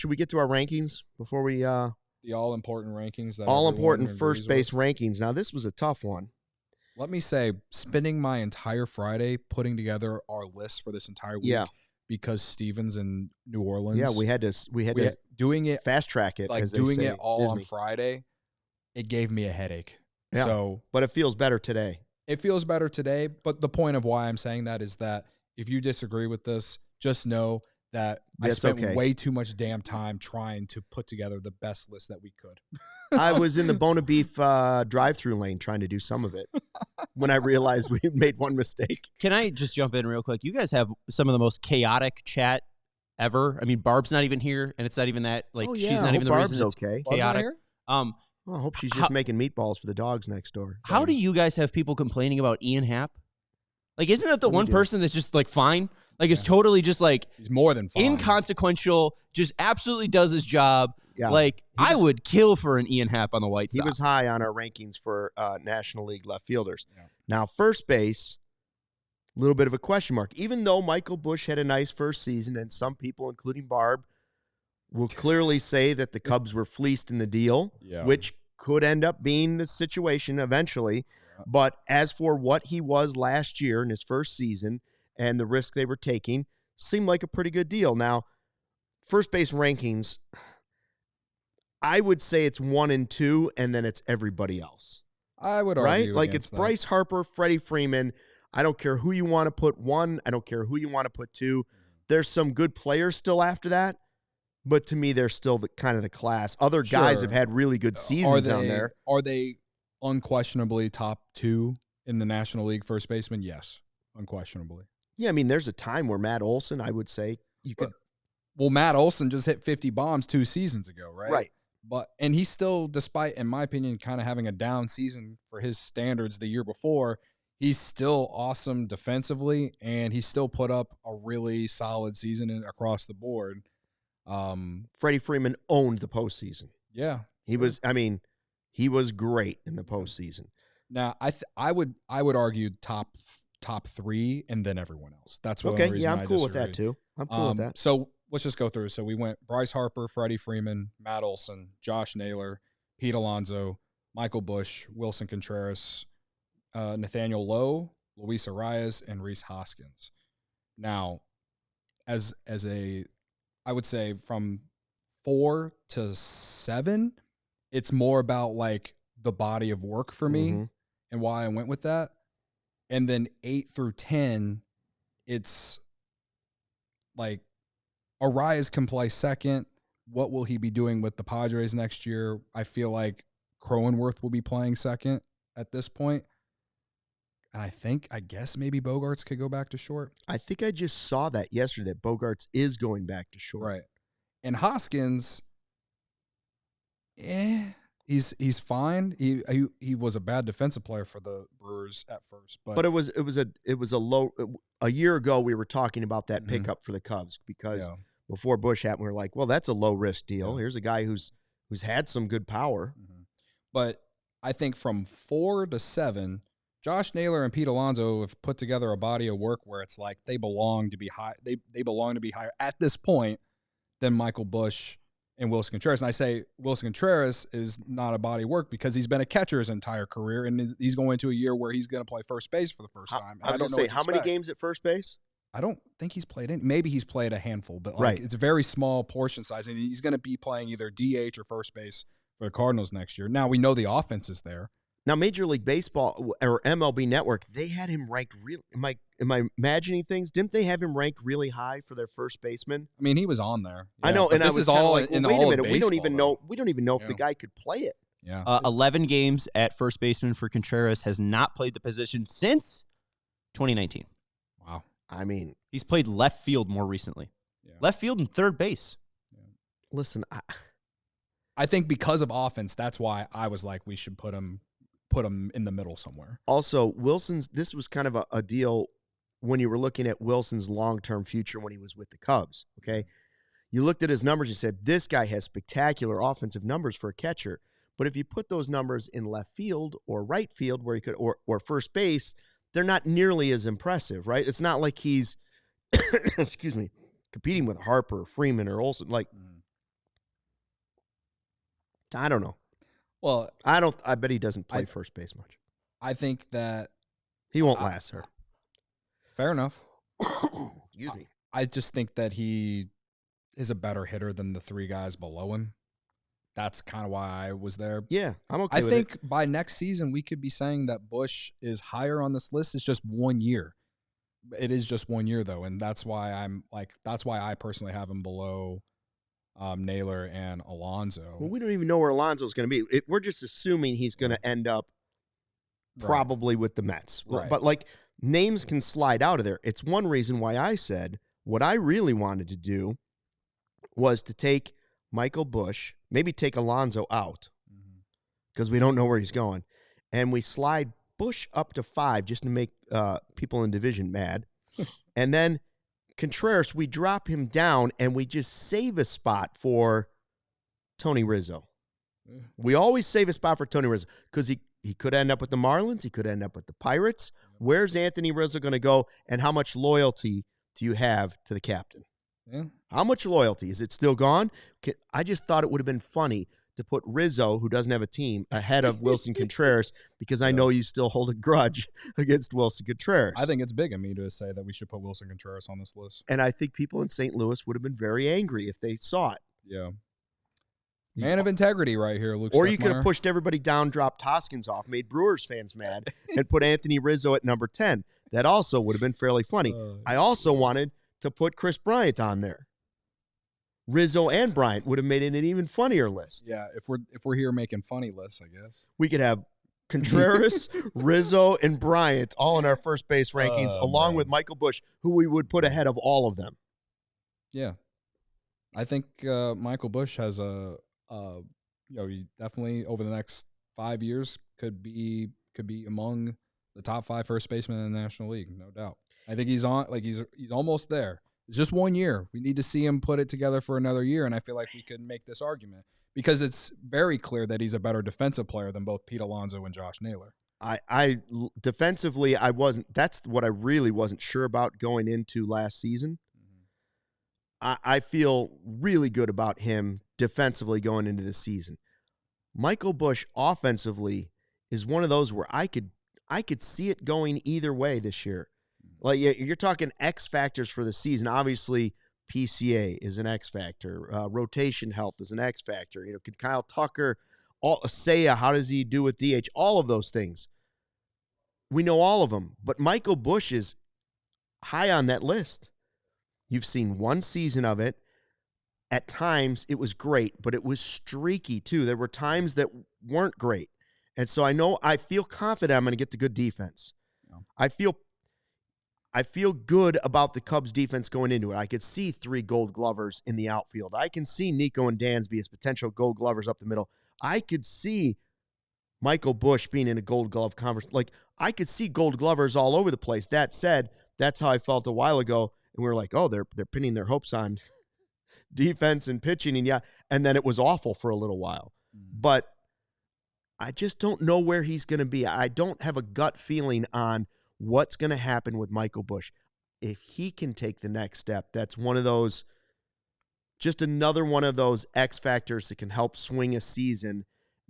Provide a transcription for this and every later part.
should we get to our rankings before we the all-important rankings? All-important first base rankings. Now, this was a tough one. Let me say, spending my entire Friday putting together our list for this entire week because Steven's in New Orleans. Yeah, we had to doing it fast track it, like as they doing say, it all Disney. on Friday. It gave me a headache. Yeah, so, but it feels better today. It feels better today. But the point of why I'm saying that is that if you disagree with this, just know that I spent way too much damn time trying to put together the best list that we could. I was in the Bona Beef drive-through lane trying to do some of it when I realized we had made one mistake. Can I just jump in real quick? You guys have some of the most chaotic chat ever. I mean, Barb's not even here, and it's not even that. Like, she's not even the reason it's chaotic. Well, I hope she's just making meatballs for the dogs next door. How do you guys have people complaining about Ian Happ? Like, isn't that the one person that's just, like, fine? Like, it's totally just, like, he's more than fine. Inconsequential, just absolutely does his job. Yeah. Like, I would kill for an Ian Happ on the White Sox. He was high on our rankings for National League left fielders. Yeah. Now, first base, a little bit of a question mark. Even though Michael Busch had a nice first season, and some people, including Barb, will clearly say that the Cubs were fleeced in the deal, which could end up being the situation eventually. Yeah. But as for what he was last year in his first season and the risk they were taking, seemed like a pretty good deal. Now, first base rankings, I would say it's 1 and 2, and then it's everybody else. I would argue, right? Like, it's Bryce Harper, Freddie Freeman. I don't care who you want to put 1. I don't care who you want to put 2. There's some good players still after that, but to me, they're still the kind of the class. Other guys have had really good seasons down there. Are they unquestionably top 2 in the National League first baseman? Yes, unquestionably. Yeah, I mean, there's a time where Matt Olson, I would say, you could. Well, Matt Olson just hit 50 bombs 2 seasons ago, right? Right. And he's still, despite, in my opinion, kind of having a down season for his standards the year before, he's still awesome defensively, and he still put up a really solid season across the board. Freddie Freeman owned the postseason. Yeah. He was, I mean, he was great in the postseason. Now, I would argue top 3 and then everyone else. That's one reason I'm cool with that too. I'm cool with that. So let's just go through. So we went Bryce Harper, Freddie Freeman, Matt Olson, Josh Naylor, Pete Alonso, Michael Busch, Willson Contreras, Nathaniel Lowe, Luis Arias, and Rhys Hoskins. Now, as I would say from 4 to 7, it's more about like the body of work for me and why I went with that. And then 8 through 10, it's like Arias can play second. What will he be doing with the Padres next year? I feel like Cronenworth will be playing second at this point. And I guess maybe Bogarts could go back to short. I think I just saw that yesterday, that Bogarts is going back to short. Right. And Hoskins, he's fine. He was a bad defensive player for the Brewers at first, but it was a low. A year ago, we were talking about that pickup for the Cubs because before Busch happened, we were like, well, that's a low risk deal. Here's a guy who's had some good power. But I think from 4 to 7. Josh Naylor and Pete Alonso have put together a body of work where it's like they belong to be high. They belong to be higher at this point than Michael Busch and Willson Contreras. And I say Willson Contreras is not a body of work because he's been a catcher his entire career, and he's going into a year where he's going to play first base for the first time. I was going to say, how many games at first base? I don't think he's played in. Maybe he's played a handful, but it's a very small portion size, and he's going to be playing either DH or first base for the Cardinals next year. Now, we know the offense is there. Now, Major League Baseball or MLB Network, they had him ranked really. Am I imagining things? Didn't they have him ranked really high for their first baseman? I mean, he was on there. Yeah. I know, and this I was is all like, in wait all a minute, of we don't baseball, even know if the guy could play it. Yeah, 11 games at first baseman for Contreras, has not played the position since 2019. Wow. I mean, he's played left field more recently. Yeah. Left field and third base. Yeah. Listen, I think because of offense, that's why I was like, we should put him in the middle somewhere. Also, this was kind of a deal when you were looking at Wilson's long-term future when he was with the Cubs, okay? You looked at his numbers, you said, this guy has spectacular offensive numbers for a catcher. But if you put those numbers in left field or right field where he could, or first base, they're not nearly as impressive, right? It's not like he's, excuse me, competing with Harper, Freeman, or Olsen. Like, I don't know. Well, I bet he doesn't play first base much. I think that he won't last, sir. Fair enough. Excuse me. I just think that he is a better hitter than the three guys below him. That's kind of why I was there. Yeah, I'm okay with it. I think by next season, we could be saying that Busch is higher on this list. It's just 1 year. It is just 1 year, though, and that's why I personally have him below Naylor and Alonso. Well, we don't even know where Alonso's going to be. We're just assuming he's going to end up probably with the Mets. Right. But, like, names can slide out of there. It's one reason why I said what I really wanted to do was to take Michael Busch, maybe take Alonso out because we don't know where he's going, and we slide Busch up to 5 just to make people in division mad. And then Contreras, we drop him down and we just save a spot for Tony Rizzo. We always save a spot for Tony Rizzo because he could end up with the Marlins. He could end up with the Pirates. Where's Anthony Rizzo going to go, and how much loyalty do you have to the captain? Yeah. How much loyalty? Is it still gone? I just thought it would have been funny to put Rizzo, who doesn't have a team, ahead of Willson Contreras because I know you still hold a grudge against Willson Contreras. I think it's big of me to say that we should put Willson Contreras on this list. And I think people in St. Louis would have been very angry if they saw it. Yeah. Man of integrity right here, Luke. Or you could have pushed everybody down, dropped Hoskins off, made Brewers fans mad, and put Anthony Rizzo at number 10. That also would have been fairly funny. I also wanted to put Chris Bryant on there. Rizzo and Bryant would have made it an even funnier list. Yeah, if we're here making funny lists, I guess. We could have Contreras, Rizzo, and Bryant all in our first base rankings, along with Michael Busch, who we would put ahead of all of them. Yeah. I think Michael Busch has he definitely over the next 5 years could be among the top 5 first basemen in the National League, no doubt. I think he's almost there. It's just 1 year. We need to see him put it together for another year, and I feel like we could make this argument because it's very clear that he's a better defensive player than both Pete Alonso and Josh Naylor. I defensively, I wasn't. That's what I really wasn't sure about going into last season. I feel really good about him defensively going into the season. Michael Busch offensively is one of those where I could see it going either way this year. Like you're talking X factors for the season. Obviously, PCA is an X factor. Rotation health is an X factor. Could Kyle Tucker, Seiya, how does he do with DH? All of those things. We know all of them. But Michael Busch is high on that list. You've seen one season of it. At times, it was great, but it was streaky, too. There were times that weren't great. And so I feel confident I'm going to get the good defense. Yeah. I feel good about the Cubs defense going into it. I could see 3 Gold Glovers in the outfield. I can see Nico and Dansby as potential Gold Glovers up the middle. I could see Michael Busch being in a Gold Glove conversation. Like, I could see Gold Glovers all over the place. That said, that's how I felt a while ago. And we were like, oh, they're pinning their hopes on defense and pitching. And then it was awful for a little while. But I just don't know where he's going to be. I don't have a gut feeling on what's going to happen with Michael Busch. If he can take the next step, that's one of those, just another one of those X factors that can help swing a season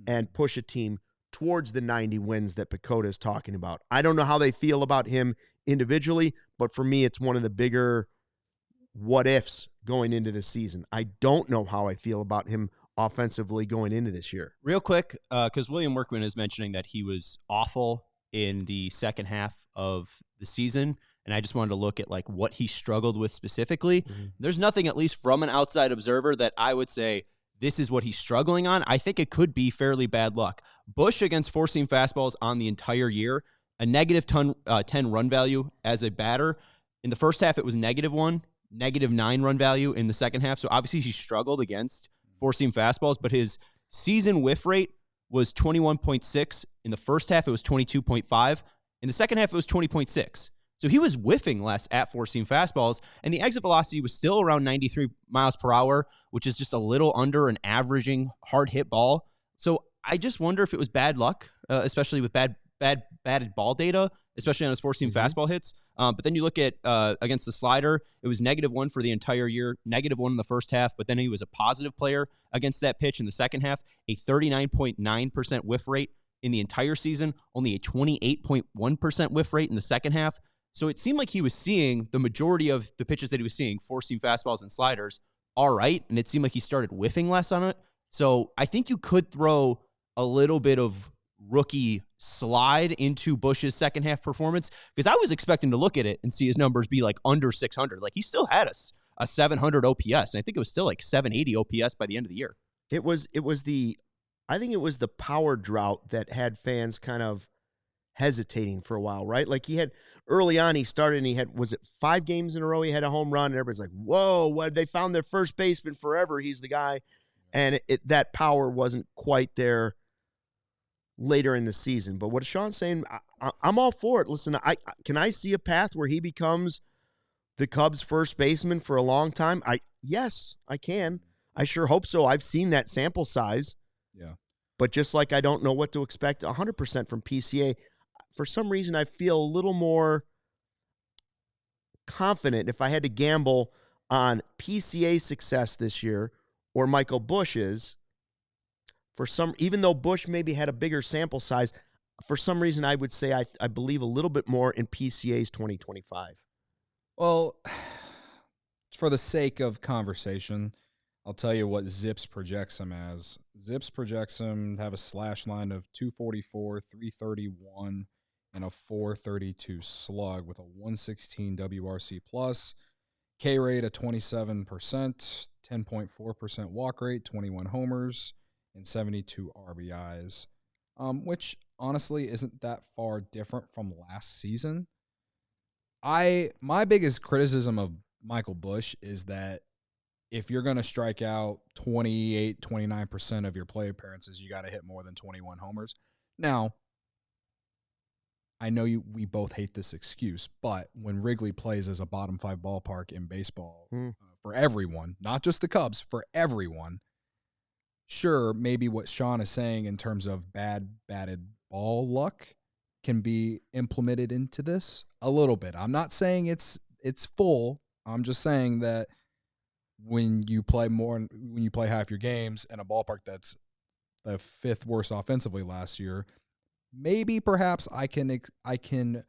and push a team towards the 90 wins that Pacoda is talking about. I don't know how they feel about him individually, but for me, it's one of the bigger what ifs going into the season. I don't know how I feel about him offensively going into this year. Real quick, because William Workman is mentioning that he was awful in the second half of the season, and I just wanted to look at like what he struggled with specifically. There's nothing, at least from an outside observer, that I would say this is what he's struggling on. I think it could be fairly bad luck. Busch against four-seam fastballs on the entire year, a negative 10 run value as a batter. In the first half, it was -1, -9 run value in the second half. So obviously he struggled against four-seam fastballs, but his season whiff rate was 21.6. In the first half, it was 22.5. In the second half, it was 20.6. So he was whiffing less at four-seam fastballs, and the exit velocity was still around 93 miles per hour, which is just a little under an averaging hard hit ball. So I just wonder if it was bad luck, especially with bad batted ball data, especially on his four-seam fastball hits. But then you look at against the slider, it was -1 for the entire year, -1 in the first half, but then he was a positive player against that pitch in the second half, a 39.9% whiff rate in the entire season, only a 28.1% whiff rate in the second half. So it seemed like he was seeing the majority of the pitches that he was seeing, four-seam fastballs and sliders, all right, and it seemed like he started whiffing less on it. So I think you could throw a little bit of rookie slide into Busch's second half performance, because I was expecting to look at it and see his numbers be like under 600. Like, he still had a 700 OPS, and I think it was still like 780 OPS by the end of the year. I think it was the power drought that had fans kind of hesitating for a while, right? Like, he had early on, he started and he had, was it 5 games in a row he had a home run, and everybody's like, whoa, what, they found their first baseman forever, he's the guy. And that power wasn't quite there later in the season. But what Sean's saying, I'm all for it. Listen, can I see a path where he becomes the Cubs' first baseman for a long time? Yes, I can. I sure hope so. I've seen that sample size. Yeah. But just like I don't know what to expect 100% from PCA, for some reason I feel a little more confident if I had to gamble on PCA success this year or Michael Busch's. Even though Busch maybe had a bigger sample size, for some reason I would say I believe a little bit more in PCA's 2025. Well, for the sake of conversation, I'll tell you what Zips projects him as. Zips projects him to have a slash line of 244, 331, and a 432 slug with a 116 WRC plus, K rate of 27%, 10.4% walk rate, 21 homers, and 72 RBIs, which honestly isn't that far different from last season. My biggest criticism of Michael Busch is that if you're going to strike out 28, 29% of your play appearances, you got to hit more than 21 homers. Now, I know we both hate this excuse, but when Wrigley plays as a bottom 5 ballpark in baseball, for everyone, not just the Cubs, for everyone, sure, maybe what Sean is saying in terms of bad batted ball luck can be implemented into this a little bit. I'm not saying it's full. I'm just saying that when you play half your games in a ballpark that's the 5th worst offensively last year, maybe perhaps I can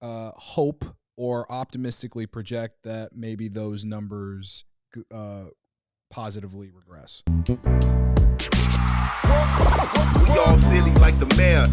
hope or optimistically project that maybe those numbers positively regress. We all silly like the mayor.